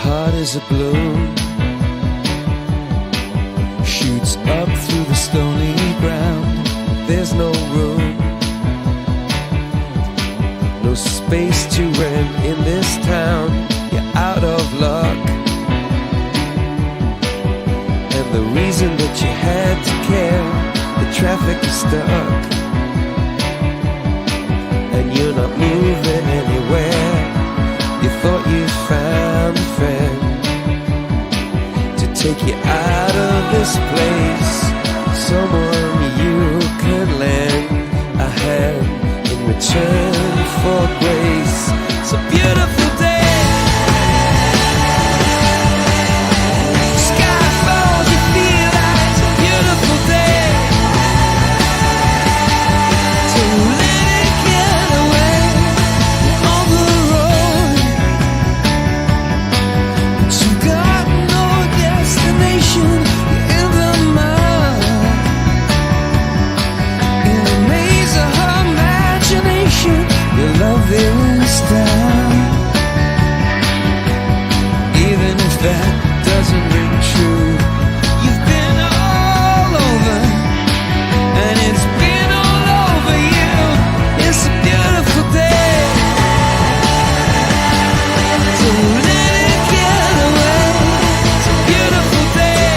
heart is a balloon, shoots up through the stony ground. There's no room, no space to rent in this town. You're out of luck, and the reason that you had to care, the traffic is stuck, and you're not moving anywhere. You thought you found a friend to take you out of this place, someone you can lend a hand in return for grace. It's a beautiful day. Sky falls, you feel like it's a beautiful day. So let it get away on the road, but you got no destination. You're in the mud, in the maze of her imagination. Your love is down, even if that doesn't ring true. You've been all over, and it's been all over you. It's a beautiful day, so let it get away. It's a beautiful day.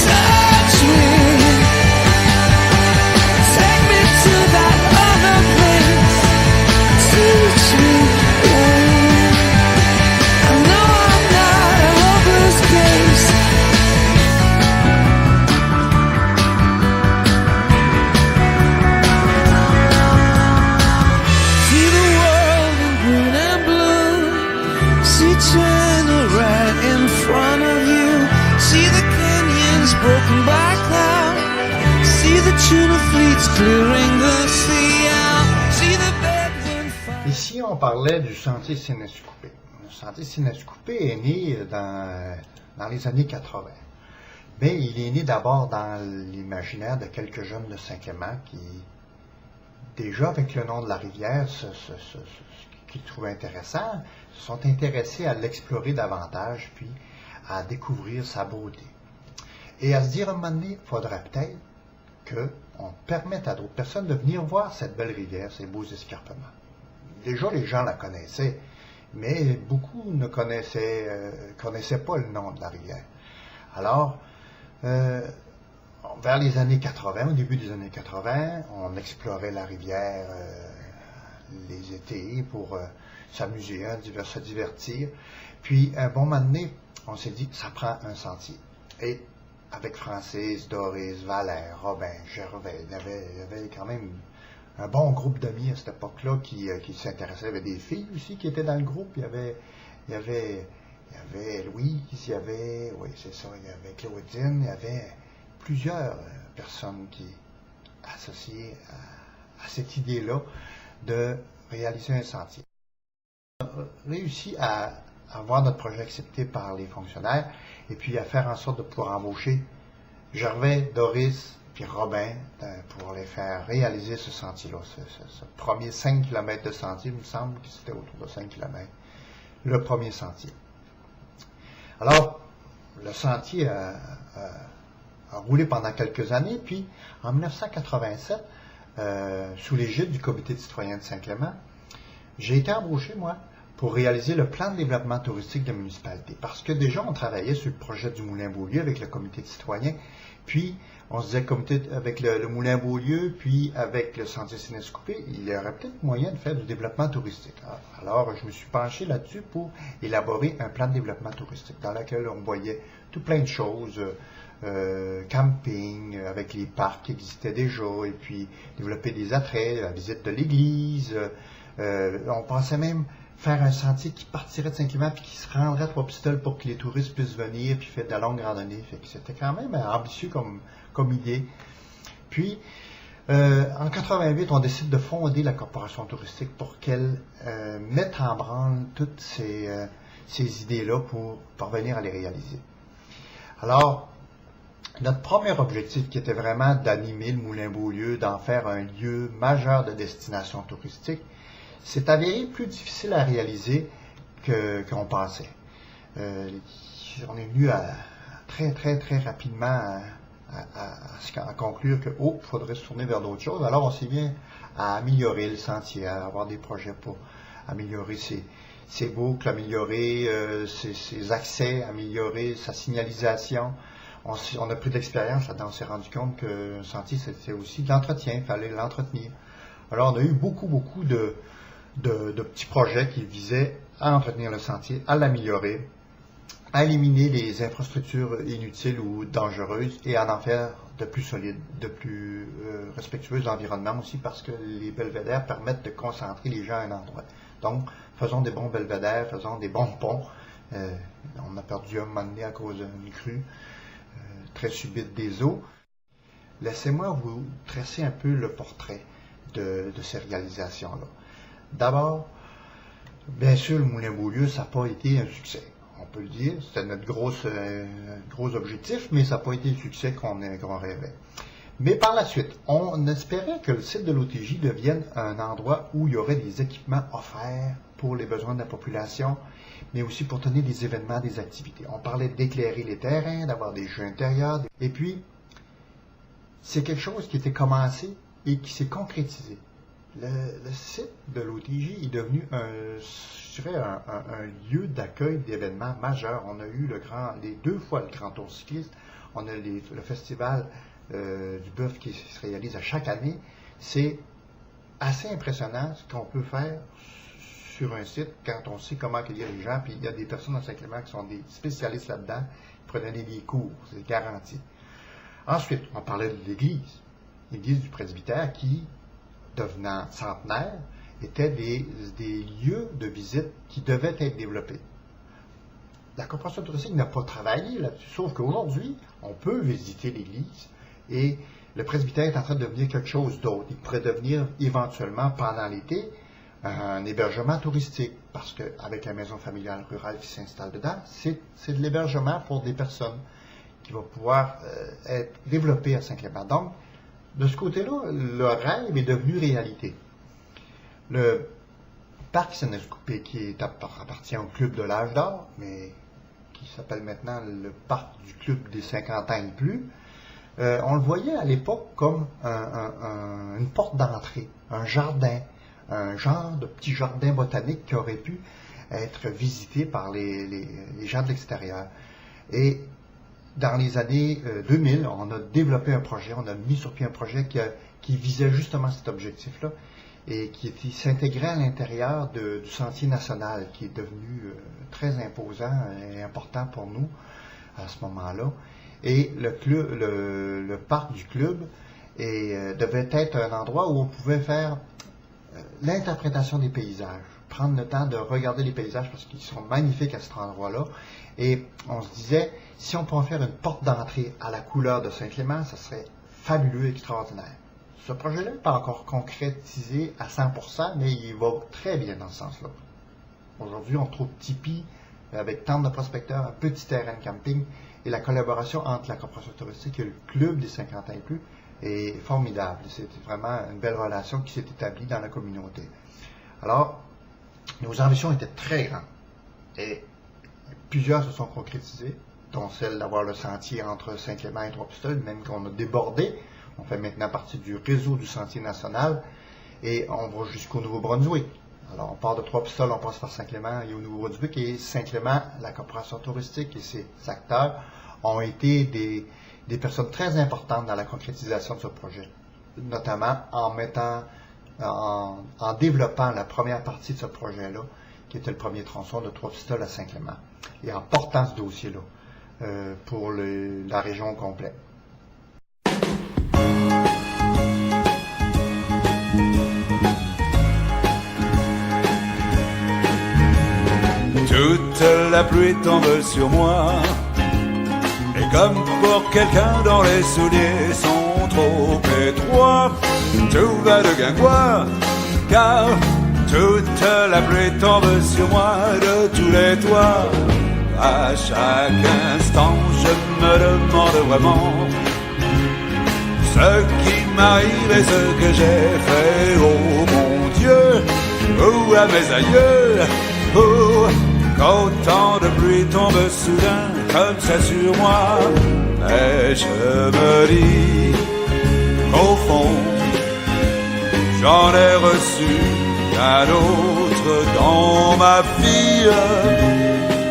Touch me, take me to that other place. Teach me, I know I'm not a hopeless case. See the world in green and blue. See China right in front of you. See the canyons broken by cloud. See the tuna fleets clearing the sea out. See the bedouin fire. Ici, on parlait du sentier Sénèche-Coupé. Le sentier Sénèche-Coupé est né dans les années 80. Mais il est né d'abord dans l'imaginaire de quelques jeunes de Saint-Clément qui, déjà avec le nom de la rivière, ce qu'ils trouvaient intéressant, se sont intéressés à l'explorer davantage, puis à découvrir sa beauté. Et à se dire, à un moment donné, il faudrait peut-être qu'on permette à d'autres personnes de venir voir cette belle rivière, ces beaux escarpements. Déjà, les gens la connaissaient, mais beaucoup ne connaissaient pas le nom de la rivière. Alors, vers les années 80, au début des années 80, on explorait la rivière les étés pour s'amuser, se divertir. Puis, un bon moment donné, on s'est dit, ça prend un sentier. Et avec Francis, Doris, Valère, Robin, Gervais, il y avait quand même un bon groupe d'amis à cette époque-là qui s'intéressaient. Il y avait des filles aussi qui étaient dans le groupe. Il y avait Louise, il y avait Claudine, il y avait plusieurs personnes qui associées à cette idée-là de réaliser un sentier. On a réussi à avoir notre projet accepté par les fonctionnaires et puis à faire en sorte de pouvoir embaucher Gervais, Doris puis Robin pour les faire réaliser ce sentier-là, ce premier 5 km de sentier. Il me semble que c'était autour de 5 km, le premier sentier. Alors, le sentier a roulé pendant quelques années, puis en 1987, sous l'égide du Comité de citoyens de Saint-Clément, j'ai été embauché, moi, pour réaliser le plan de développement touristique de la municipalité. Parce que déjà, on travaillait sur le projet du Moulin Beaulieu avec le Comité de citoyens, puis on se disait avec le Moulin Beaulieu, puis avec le sentier Sénèche-Coupé, il y aurait peut-être moyen de faire du développement touristique. Alors, je me suis penché là-dessus pour élaborer un plan de développement touristique dans lequel on voyait tout plein de choses, camping, avec les parcs qui existaient déjà, et puis développer des attraits, la visite de l'église. On pensait même faire un sentier qui partirait de Saint-Clément puis qui se rendrait à Trois-Pistoles pour que les touristes puissent venir puis faire de la longue randonnée. Fait que c'était quand même ambitieux comme idée. Puis, en 88, on décide de fonder la Corporation touristique pour qu'elle mette en branle toutes ces idées-là pour parvenir à les réaliser. Alors, Notre premier objectif, qui était vraiment d'animer le Moulin-Beaulieu, d'en faire un lieu majeur de destination touristique, s'est avéré plus difficile à réaliser qu'on pensait. On est venu très rapidement à conclure que, il faudrait se tourner vers d'autres choses. Alors, on s'est mis à améliorer le sentier, à avoir des projets pour améliorer ses boucles, améliorer ses accès, améliorer sa signalisation. On a pris de l'expérience là-dedans, on s'est rendu compte que un sentier, c'était aussi de l'entretien, il fallait l'entretenir. Alors, on a eu beaucoup de petits projets qui visaient à entretenir le sentier, à l'améliorer, à éliminer les infrastructures inutiles ou dangereuses et à en faire de plus solides, de plus respectueuses de l'environnement aussi, parce que les belvédères permettent de concentrer les gens à un endroit. Donc, faisons des bons belvédères, faisons des bons ponts. On a perdu un moment donné à cause d'une crue très subite des eaux. Laissez-moi vous tracer un peu le portrait de ces réalisations-là. D'abord, bien sûr, le Moulin-Beaulieu, ça n'a pas été un succès. On peut le dire, c'était notre gros objectif, mais ça n'a pas été le succès qu'on rêvait. Mais par la suite, on espérait que le site de l'OTJ devienne un endroit où il y aurait des équipements offerts pour les besoins de la population, mais aussi pour tenir des événements, des activités. On parlait d'éclairer les terrains, d'avoir des jeux intérieurs. Et puis, c'est quelque chose qui était commencé et qui s'est concrétisé. Le site de l'OTJ est devenu un lieu d'accueil d'événements majeurs. On a eu les 2 fois le Grand Tour cycliste. On a le festival du bœuf qui se réalise à chaque année. C'est assez impressionnant ce qu'on peut faire sur un site quand on sait comment accueillir les gens. Puis il y a des personnes dans Saint-Clément qui sont des spécialistes là-dedans, qui prenaient des cours, c'est garanti. Ensuite, on parlait de l'église du presbytère qui, devenant centenaire, étaient des lieux de visite qui devaient être développés. La corporation touristique n'a pas travaillé là-dessus, sauf qu'aujourd'hui, on peut visiter l'église et le presbytère est en train de devenir quelque chose d'autre. Il pourrait devenir éventuellement, pendant l'été, un hébergement touristique, parce qu'avec la maison familiale rurale qui s'installe dedans, c'est de l'hébergement pour des personnes qui va pouvoir être développé à Saint-Clément. Donc, de ce côté-là, le rêve est devenu réalité. Le parc Sénéscoupé, qui appartient au Club de l'Âge d'Or, mais qui s'appelle maintenant le parc du Club des 50 ans et plus, on le voyait à l'époque comme une porte d'entrée, un jardin, un genre de petit jardin botanique qui aurait pu être visité par les gens de l'extérieur. Et dans les années 2000, on a développé un projet, on a mis sur pied un projet qui visait justement cet objectif-là et qui s'intégrait à l'intérieur du Sentier national, qui est devenu très imposant et important pour nous à ce moment-là. Et le parc du club devait être un endroit où on pouvait faire l'interprétation des paysages, prendre le temps de regarder les paysages parce qu'ils sont magnifiques à cet endroit-là. Et on se disait, si on pouvait faire une porte d'entrée à la couleur de Saint-Clément, ça serait fabuleux, extraordinaire. Ce projet-là n'est pas encore concrétisé à 100%, mais il va très bien dans ce sens-là. Aujourd'hui, on trouve tipi avec tente de prospecteurs, un petit terrain de camping, et la collaboration entre la corporation touristique et le club des 50 ans et plus est formidable. C'est vraiment une belle relation qui s'est établie dans la communauté. Alors, nos ambitions étaient très grandes, et plusieurs se sont concrétisées, dont celle d'avoir le sentier entre Saint-Clément et Trois-Pistoles, même qu'on a débordé. On fait maintenant partie du réseau du Sentier national et on va jusqu'au Nouveau-Brunswick. Alors, on part de Trois-Pistoles, on passe par Saint-Clément et au Nouveau-Brunswick. Et Saint-Clément, la corporation touristique et ses acteurs ont été des personnes très importantes dans la concrétisation de ce projet, notamment en développant la première partie de ce projet-là, qui était le premier tronçon de Trois-Pistoles à Saint-Clément, et en portant ce dossier-là pour la région au complet. Toute la pluie tombe sur moi, et comme pour quelqu'un dont les souliers sont trop étroits, tout va de guingois, car toute la pluie tombe sur moi de tous les toits. À chaque instant, je me demande vraiment ce qui m'arrive et ce que j'ai fait. Oh mon Dieu, oh à mes aïeux, oh quand tant de pluie tombe soudain comme ça sur moi. Et je me dis qu'au fond j'en ai reçu un autre dans ma vie,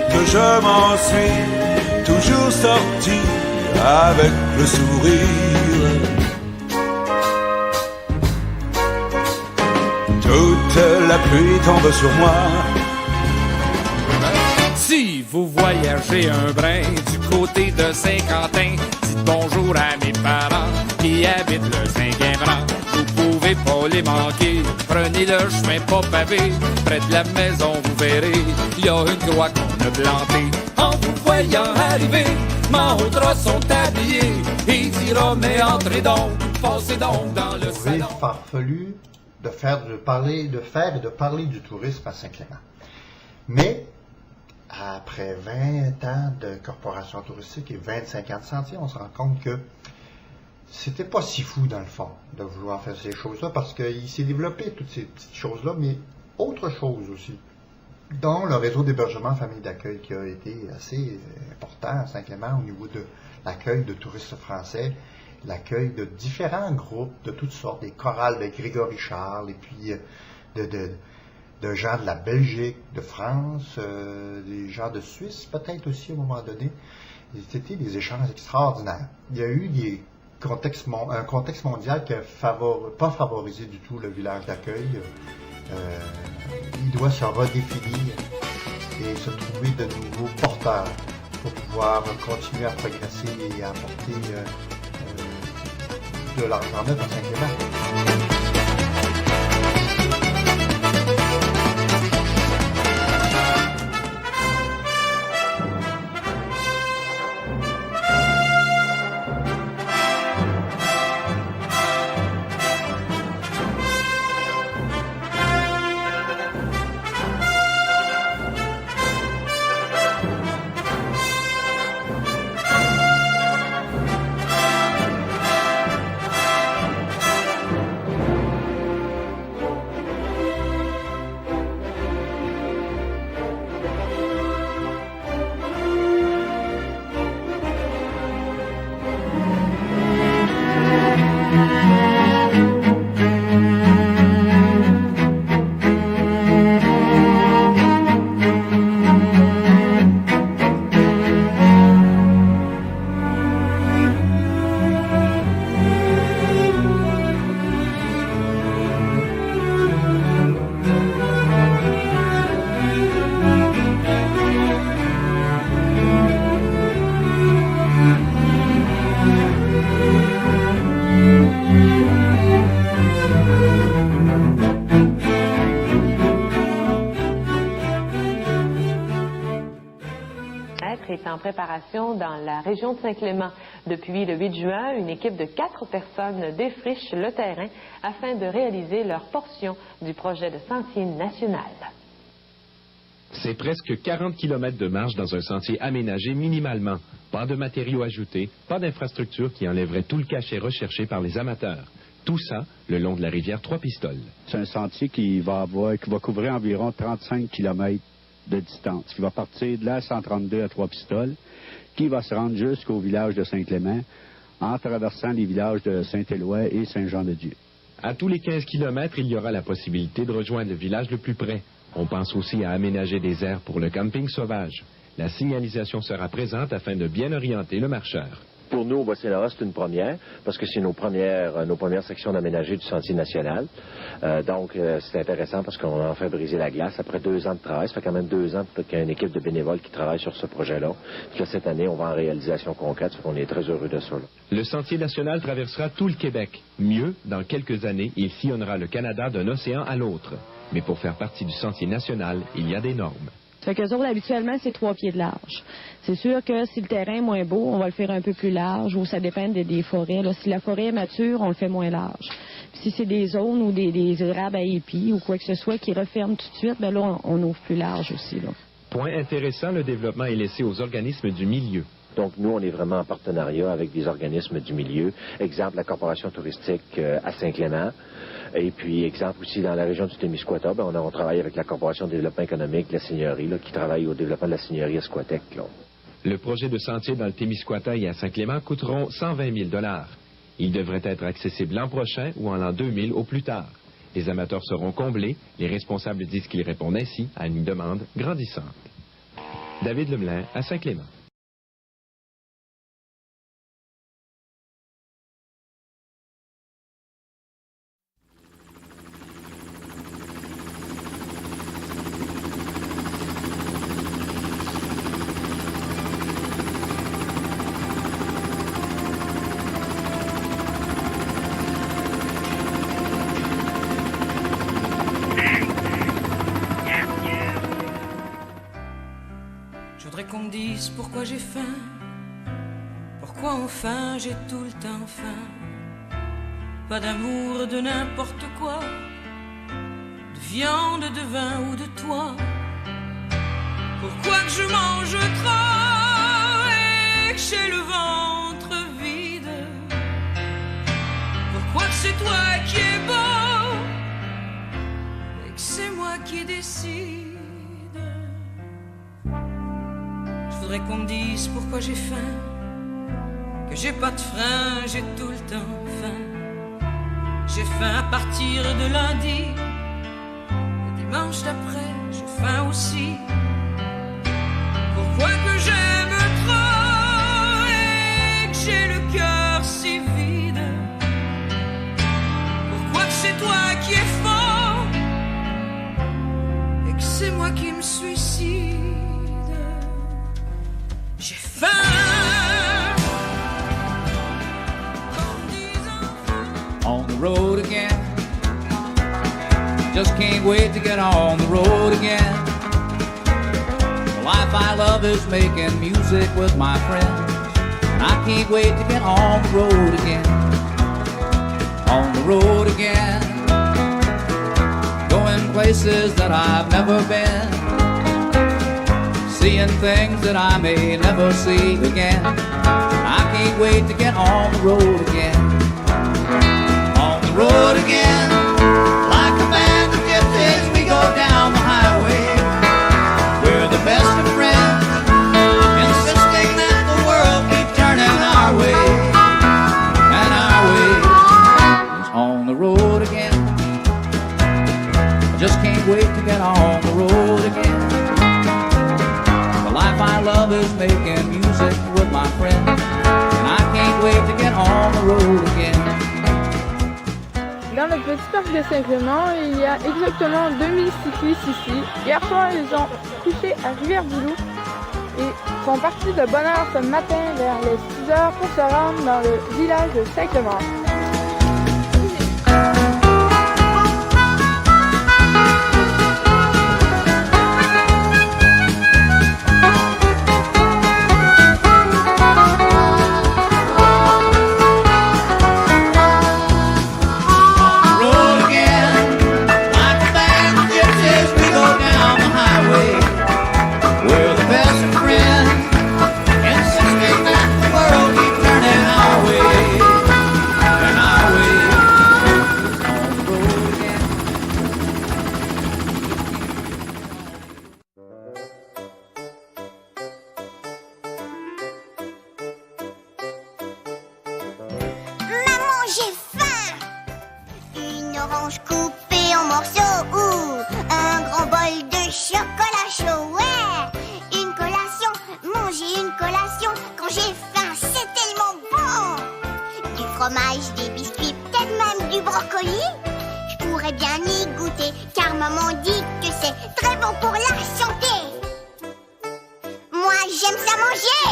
que je m'en suis toujours sorti avec le sourire. Toute la pluie tombe sur moi. Si vous voyagez un brin du côté de Saint-Quentin, dites bonjour à mes parents qui habitent le Saint-Guimbran. Vous pouvez pas les manquer, prenez le chemin pas pavé, près de la maison vous verrez, il y a une croix qu'on a plantée. En vous voyant arriver, Mahondra sont habillés, et dira mais entrez donc, passez donc dans le C'est salon. farfelu de faire et de parler du tourisme à Saint-Clément. Mais après 20 ans de corporation touristique et 25 ans de sentier, on se rend compte que c'était pas si fou dans le fond de vouloir faire ces choses-là, parce qu'il s'est développé toutes ces petites choses-là, mais autre chose aussi, dont le réseau d'hébergement famille d'accueil qui a été assez important à Saint-Clément au niveau de l'accueil de touristes français, l'accueil de différents groupes de toutes sortes, des chorales de Grégory Charles, et puis de gens de la Belgique, de France, des gens de Suisse peut-être aussi à un moment donné. C'était des échanges extraordinaires. Il y a eu un contexte mondial qui n'a pas favorisé du tout le village d'accueil. Il doit se redéfinir et se trouver de nouveaux porteurs pour pouvoir continuer à progresser et à apporter de l'argent neuf à Saint-Clément. Est en préparation dans la région de Saint-Clément. Depuis le 8 juin, une équipe de 4 personnes défriche le terrain afin de réaliser leur portion du projet de sentier national. C'est presque 40 km de marche dans un sentier aménagé minimalement. Pas de matériaux ajoutés, pas d'infrastructure qui enlèverait tout le cachet recherché par les amateurs. Tout ça le long de la rivière Trois-Pistoles. C'est un sentier qui va couvrir environ 35 km de distance, qui va partir de la 132 à Trois-Pistoles, qui va se rendre jusqu'au village de Saint-Clément, en traversant les villages de Saint-Éloi et Saint-Jean-de-Dieu. À tous les 15 km, il y aura la possibilité de rejoindre le village le plus près. On pense aussi à aménager des aires pour le camping sauvage. La signalisation sera présente afin de bien orienter le marcheur. Pour nous, au Bas-Saint-Laurent, c'est une première, parce que c'est nos premières sections d'aménagé du sentier national. Donc, c'est intéressant parce qu'on a enfin brisé la glace après 2 ans de travail. Ça fait quand même 2 ans qu'il y a une équipe de bénévoles qui travaille sur ce projet-là. Puis là, cette année, on va en réalisation concrète, on est très heureux de ça. Là. Le sentier national traversera tout le Québec. Mieux, dans quelques années, il sillonnera le Canada d'un océan à l'autre. Mais pour faire partie du sentier national, il y a des normes. Fait qu'eux autres, habituellement, c'est 3 pieds de large. C'est sûr que si le terrain est moins beau, on va le faire un peu plus large, ou ça dépend des forêts. Là, si la forêt est mature, on le fait moins large. Puis si c'est des zones ou des érables à épis ou quoi que ce soit qui referment tout de suite, bien là, on ouvre plus large aussi. Là. Point intéressant, le développement est laissé aux organismes du milieu. Donc, nous, on est vraiment en partenariat avec des organismes du milieu. Exemple, la Corporation touristique à Saint-Clément. Et puis, exemple aussi, dans la région du Témiscouata, on travaille avec la Corporation de développement économique de la Seigneurie, là, qui travaille au développement de la Seigneurie à Squatec. Là. Le projet de sentier dans le Témiscouata et à Saint-Clément coûteront 120 000 $. Il devrait être accessible l'an prochain ou en l'an 2000 au plus tard. Les amateurs seront comblés. Les responsables disent qu'ils répondent ainsi à une demande grandissante. David Lemelin à Saint-Clément. Je voudrais qu'on me dise pourquoi j'ai faim, pourquoi enfin j'ai tout le temps faim. Pas d'amour de n'importe quoi, de viande, de vin ou de toi. Pourquoi que je mange trop et que j'ai le ventre vide. Pourquoi que c'est toi qui es beau et que c'est moi qui décide. Je voudrais qu'on me dise pourquoi j'ai faim, que j'ai pas de frein, j'ai tout le temps faim. J'ai faim à partir de lundi, et dimanche d'après, j'ai faim aussi. Pourquoi que j'aime trop et que j'ai le cœur si vide. Pourquoi que c'est toi qui es fort et que c'est moi qui me suicide. J'ai faim. On the road again. Just can't wait to get on the road again. The life I love is making music with my friends. And I can't wait to get on the road again. On the road again. Going places that I've never been. Seeing things that I may never see again. I can't wait to get on the road again. On the road again. Like a band of gypsies, we go down the highway. We're the best of friends, insisting that the world keep turning our way. And our way is on the road again. I just can't wait to get on the road again. The life I love is making music with my friends, and I can't wait to get on the road again. Dans le petit parc de Saint-Clément, il y a exactement 2000 cyclistes ici. Hier soir, ils ont couché à Rivière-du-Loup et sont partis de bonne heure ce matin vers les 6 heures pour se rendre dans le village de Saint-Clément. Des biscuits, peut-être même du brocoli. Je pourrais bien y goûter, car maman dit que c'est très bon pour la santé. Moi, j'aime ça manger.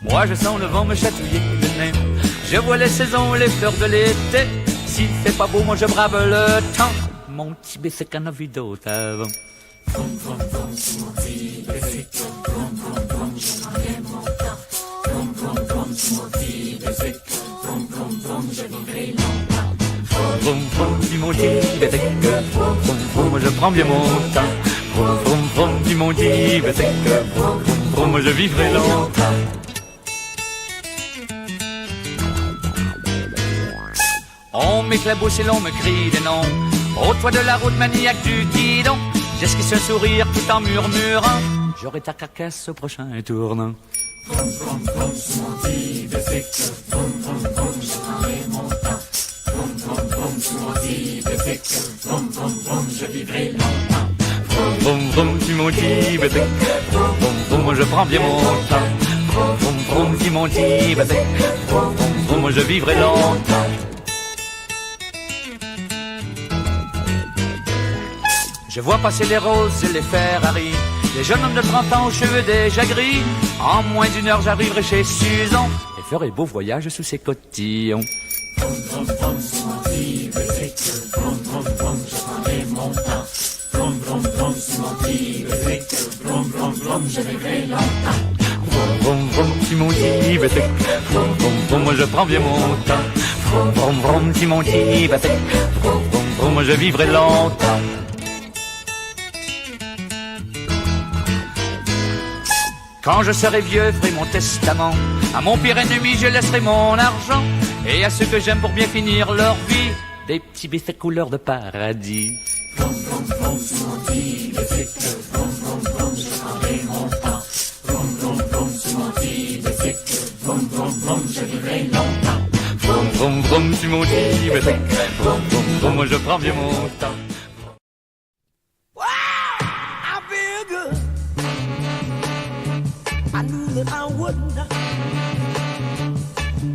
Moi, je sens le vent me chatouiller le nez. Je vois les saisons, les fleurs de l'été. S'il fait pas beau, moi je brave le temps. Mon petit c'est qu'un envie d'autre avant. Vroom, vroom, vroom, sur mon bicycle. Vroom, vroom, vroom, je m'en vais mon temps. Vroom, vroom, vroom, sur mon bicycle. Vroom, vroom, vroom, je vivrai longtemps. Vroom, vroom, vroom, dis mon Tibétec. Vroom, vroom, vroom, je prends bien mon temps. Vroom, vroom, vroom, dis mon Tibétec. Vroom, vroom, vroom, je vivrai longtemps. On m'éclabousse et l'on me crie des noms. Au toit de la route maniaque du guidon, j'esquisse un sourire tout en murmurant. J'aurai ta carcasse au prochain tournant. Vroom, vroom, vroom, sur mon Tibétec. Vroom, vroom, vroom, je prendrai mon temps. Vroom, vroom, vroom, sur mon Tibétec. Vroom, vroom, vroom, je vivrai longtemps. Vroom, vroom, vroom, sur mon Tibétec. Vroom, vroom, vroom, je prends bien mon temps. Vroom, vroom, vroom, sur mon Tibétec. Vroom, vroom, vroom, je vivrai longtemps. Je vois passer les roses et les Ferrari, les jeunes hommes de 30 ans aux cheveux déjà gris. En moins d'une heure j'arriverai chez Suzon et ferai beau voyage sous ses cotillons. Vroom, vroom, vroom, sur mon Tibétec. Vroom, vroom, vroom, je prendrai mon temps. Vroom, vroom, vroom, sur mon Tibétec. Vroom, vroom, vroom, je vivrai longtemps. Vroom, vroom, vroom, sur mon Tibétec. Vroom, vroom, vroom, je prends bien mon temps. Vroom, vroom, vroom, sur mon Tibétec. Vroom, vroom, vroom, je vivrai longtemps. Quand je serai vieux, ferai mon testament. À mon pire ennemi, je laisserai mon argent. Et à ceux que j'aime pour bien finir leur vie, des petits biffets couleur de paradis. Vroom, vroom, vroom, sur mon Tibétec. Vroom, vroom, vroom, je prendrai mon temps. Vroom, vroom, vroom, sur mon Tibétec. Vroom, vroom, vroom, je vivrai longtemps. Vroom, vroom, vroom, sur mon Tibétec. Vroom, vroom, vroom, je prends bien mon temps. I knew that I wouldn't.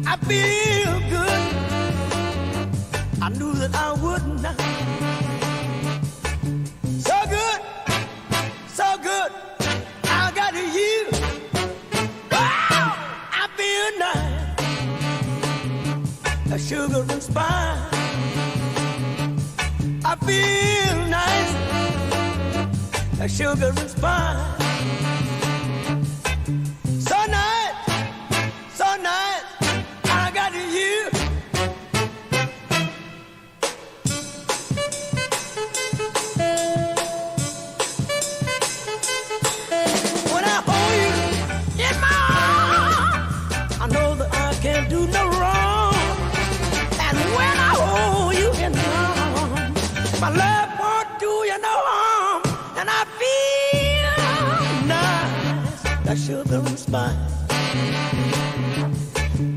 I feel good. I knew that I wouldn't. So good, so good. I got you. Wow, I feel nice. A sugar and spice. I feel nice. A sugar and spice. My love won't do you no harm, and I feel nice, that sugar and spice.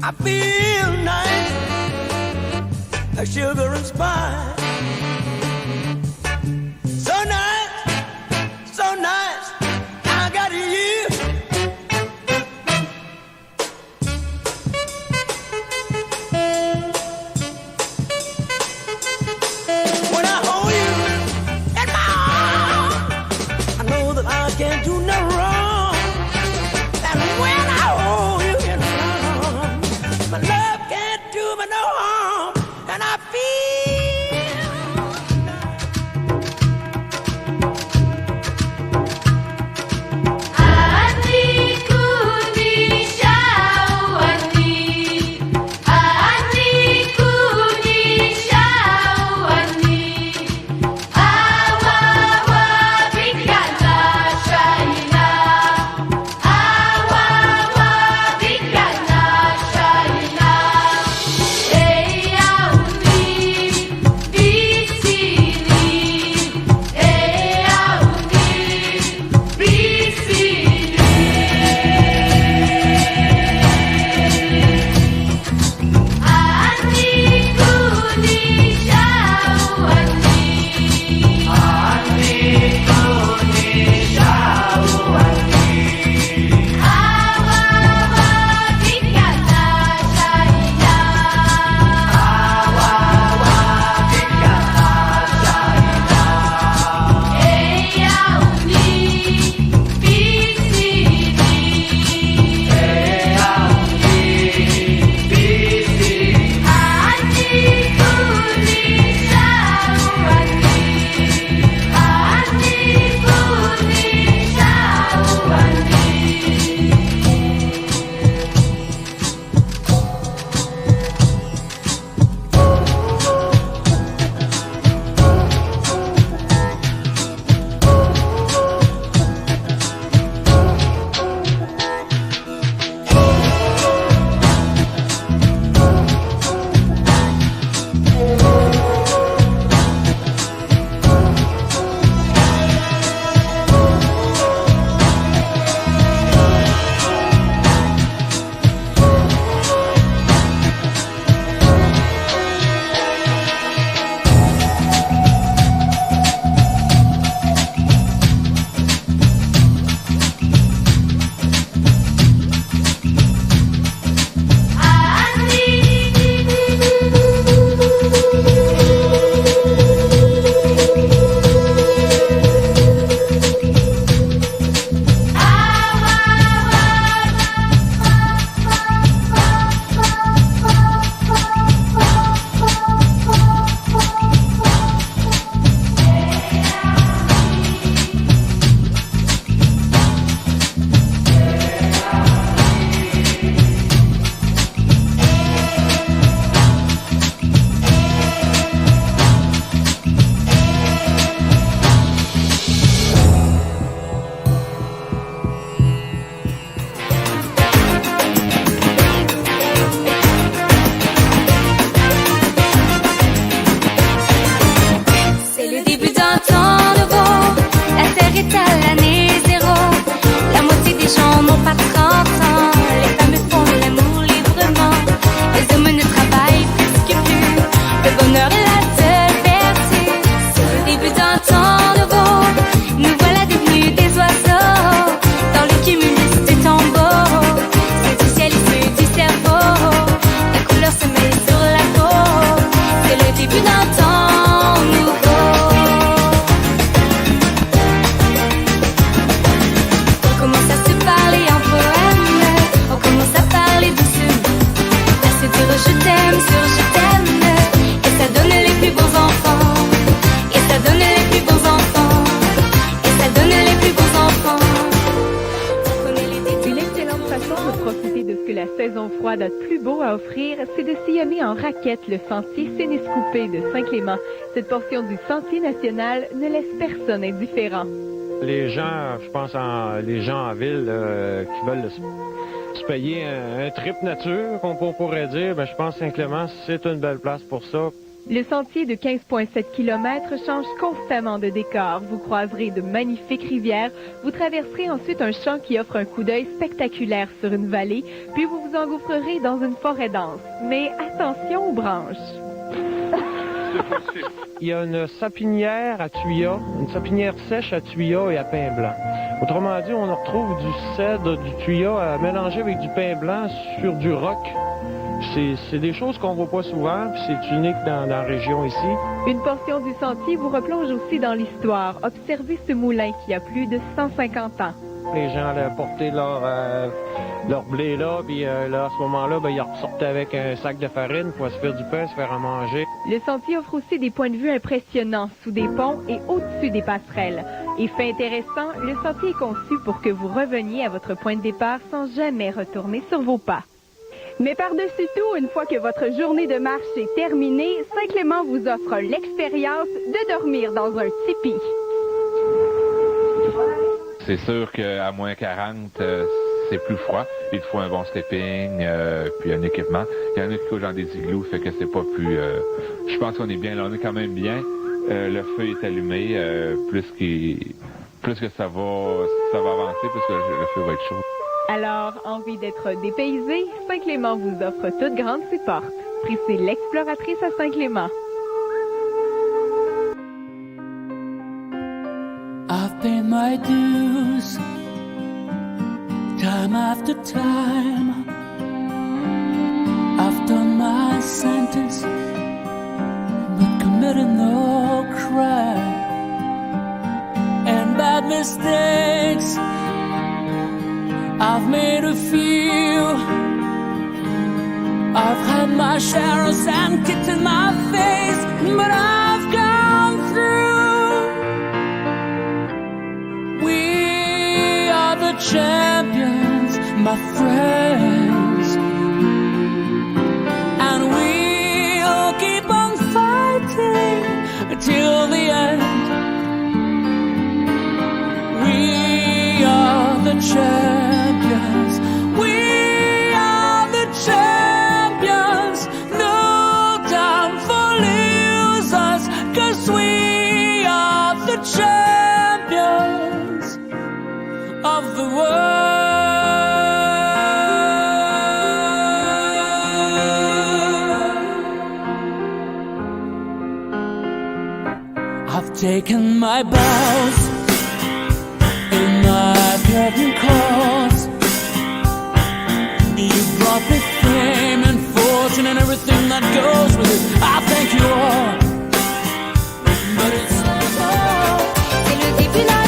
I feel nice, that sugar and spice. So nice, so nice, I got you. Can't do no wrong. And when I hold you in my arms, my love can't do me no harm. And I feel est à l'année zéro. La moitié des gens n'ont pas 30 ans. Les femmes font l'amour librement. Les hommes ne travaillent presque plus. Le bonheur est là de vertu. C'est le début d'un temps nouveau. Nous voilà devenus des oiseaux dans le cumulus des tambours. C'est du ciel et c'est du cerveau. La couleur se met sur la peau. C'est le début d'un temps nouveau. On commence à se parler en poème. On commence à parler doucement. À se dire je t'aime sur je t'aime. Et ça donne les plus beaux enfants. Et ça donne les plus beaux enfants. Et ça donne les plus beaux enfants. Une excellente façon de profiter de ce que la saison froide a de plus beau à offrir, c'est de sillonner en raquette le sentier Sénescoupé de Saint-Clément. Cette portion du sentier national ne laisse personne indifférent. Les gens, je pense les gens en ville qui veulent se payer un trip nature, qu'on pourrait dire, je pense que Saint-Clément, c'est une belle place pour ça. Le sentier de 15,7 km change constamment de décor. Vous croiserez de magnifiques rivières. Vous traverserez ensuite un champ qui offre un coup d'œil spectaculaire sur une vallée. Puis vous vous engouffrerez dans une forêt dense. Mais attention aux branches. Il y a une sapinière à Thuya, une sapinière sèche à Thuya et à pain blanc. Autrement dit, on retrouve du cèdre, du Thuya mélangé avec du pain blanc sur du roc. C'est des choses qu'on voit pas souvent, puis c'est unique dans la région ici. Une portion du sentier vous replonge aussi dans l'histoire. Observez ce moulin qui a plus de 150 ans. Les gens allaient porter leur blé là, puis là, à ce moment-là, ils ressortaient avec un sac de farine pour se faire du pain, se faire à manger. Le sentier offre aussi des points de vue impressionnants sous des ponts et au-dessus des passerelles. Et fait intéressant, le sentier est conçu pour que vous reveniez à votre point de départ sans jamais retourner sur vos pas. Mais par-dessus tout, une fois que votre journée de marche est terminée, Saint-Clément vous offre l'expérience de dormir dans un tipi. C'est sûr qu'à moins 40, c'est plus froid. Il faut un bon sleeping, puis un équipement. Il y en a qui couchent dans des igloos, fait que c'est pas plus... je pense qu'on est bien là, on est quand même bien. Le feu est allumé, plus que ça va avancer, plus que le feu va être chaud. Alors, envie d'être dépaysé, Saint-Clément vous offre toutes grandes ses portes. Prissé l'exploratrice à Saint-Clément. I've paid my dues, time after time. I've done my sentence, but committed no crime. And bad mistakes, I've made a few. I've had my share of sand kicked in my face, but I've gone through. We are the champions, my friends, and we'll keep on fighting till the end. We are the champions. We are the champions. No time for losers, 'cause we are the champions of the world. I've taken my bows in my bloody cause. You brought me fame and fortune and everything that goes with it. I thank you all, but it's all. C'est le début d'un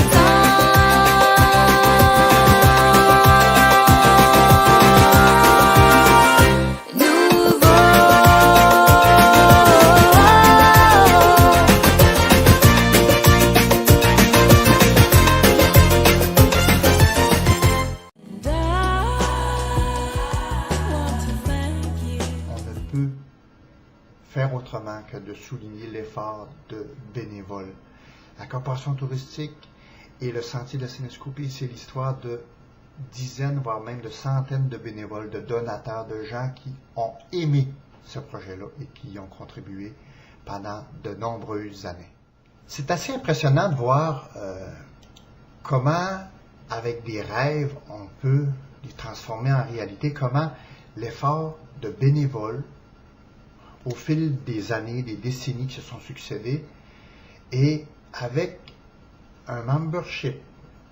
faire autrement que de souligner l'effort de bénévoles. La Corporation touristique et le Sentier de la Sénescoupé, c'est l'histoire de dizaines, voire même de centaines de bénévoles, de donateurs, de gens qui ont aimé ce projet-là et qui y ont contribué pendant de nombreuses années. C'est assez impressionnant de voir comment, avec des rêves, on peut les transformer en réalité, comment l'effort de bénévoles, au fil des années, des décennies qui se sont succédées, et avec un membership,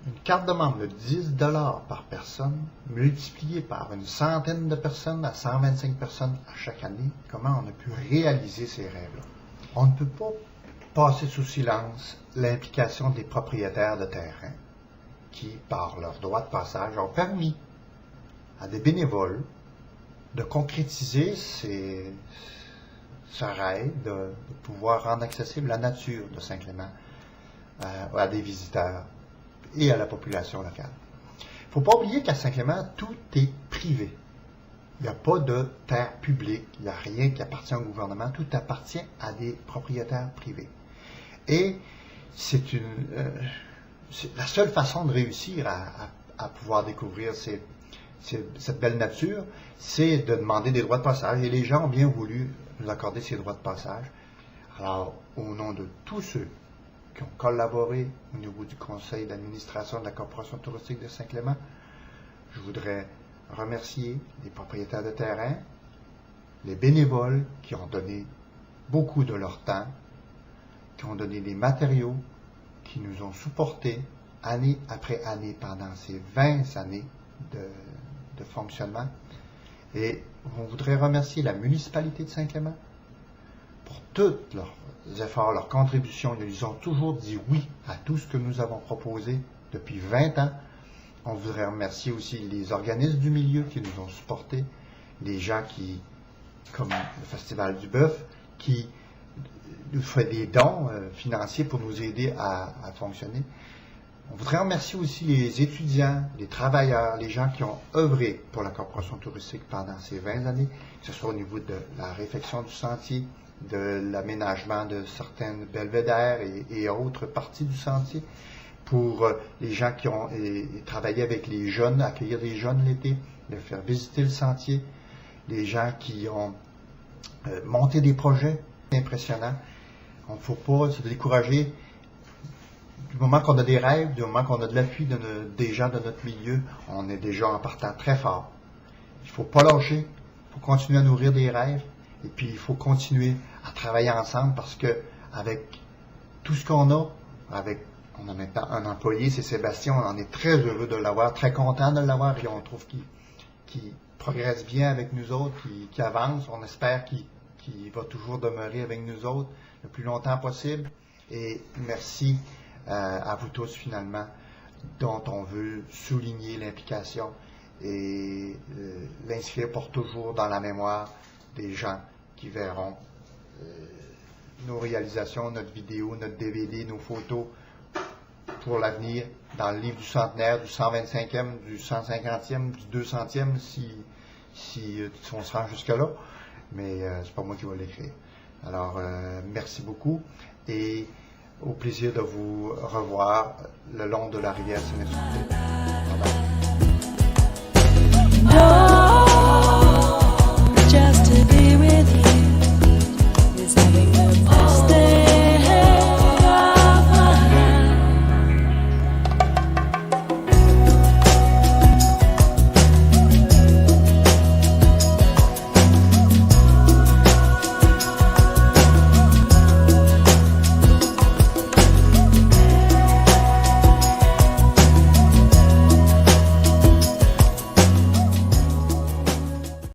une carte de membre de 10 $ par personne, multipliée par une centaine de personnes à 125 personnes à chaque année, comment on a pu réaliser ces rêves-là. On ne peut pas passer sous silence l'implication des propriétaires de terrain qui, par leur droit de passage, ont permis à des bénévoles de concrétiser ce rêve de pouvoir rendre accessible la nature de Saint-Clément à des visiteurs et à la population locale. Il ne faut pas oublier qu'à Saint-Clément, tout est privé. Il n'y a pas de terre publique, il n'y a rien qui appartient au gouvernement, tout appartient à des propriétaires privés. Et c'est la seule façon de réussir à pouvoir découvrir cette belle nature, c'est de demander des droits de passage. Et les gens ont bien voulu nous accorder ces droits de passage. Alors, au nom de tous ceux qui ont collaboré au niveau du conseil d'administration de la Corporation touristique de Saint-Clément, je voudrais remercier les propriétaires de terrain, les bénévoles qui ont donné beaucoup de leur temps, qui ont donné des matériaux, qui nous ont supportés année après année pendant ces 20 années de fonctionnement. Et on voudrait remercier la municipalité de Saint-Clément pour tous leurs efforts, leurs contributions. Ils ont toujours dit oui à tout ce que nous avons proposé depuis 20 ans. On voudrait remercier aussi les organismes du milieu qui nous ont supportés, les gens qui, comme le Festival du Bœuf, qui nous fait des dons financiers pour nous aider à fonctionner. On voudrait remercier aussi les étudiants, les travailleurs, les gens qui ont œuvré pour la Corporation touristique pendant ces 20 années, que ce soit au niveau de la réfection du sentier, de l'aménagement de certaines belvédères et autres parties du sentier, pour les gens qui ont travaillé avec les jeunes, accueillir des jeunes l'été, les faire visiter le sentier, les gens qui ont monté des projets impressionnants. On ne faut pas se décourager. Du moment qu'on a des rêves, du moment qu'on a de l'appui des gens de notre milieu, on est déjà en partant très fort. Il ne faut pas lâcher, il faut continuer à nourrir des rêves, et puis il faut continuer à travailler ensemble parce que avec tout ce qu'on a, on a maintenant un employé, c'est Sébastien, on en est très heureux de l'avoir, très content de l'avoir, et on trouve qu'il progresse bien avec nous autres, qu'il avance, on espère qu'il va toujours demeurer avec nous autres le plus longtemps possible, et merci à vous tous finalement, dont on veut souligner l'implication et l'inscrire pour toujours dans la mémoire des gens qui verront nos réalisations, notre vidéo, notre DVD, nos photos pour l'avenir dans le livre du centenaire, du 125e, du 150e, du 200e si on se rend jusque-là, mais c'est pas moi qui vais l'écrire. Alors, merci beaucoup et au plaisir de vous revoir le long de la rivière Sénéchaussée. Bye bye.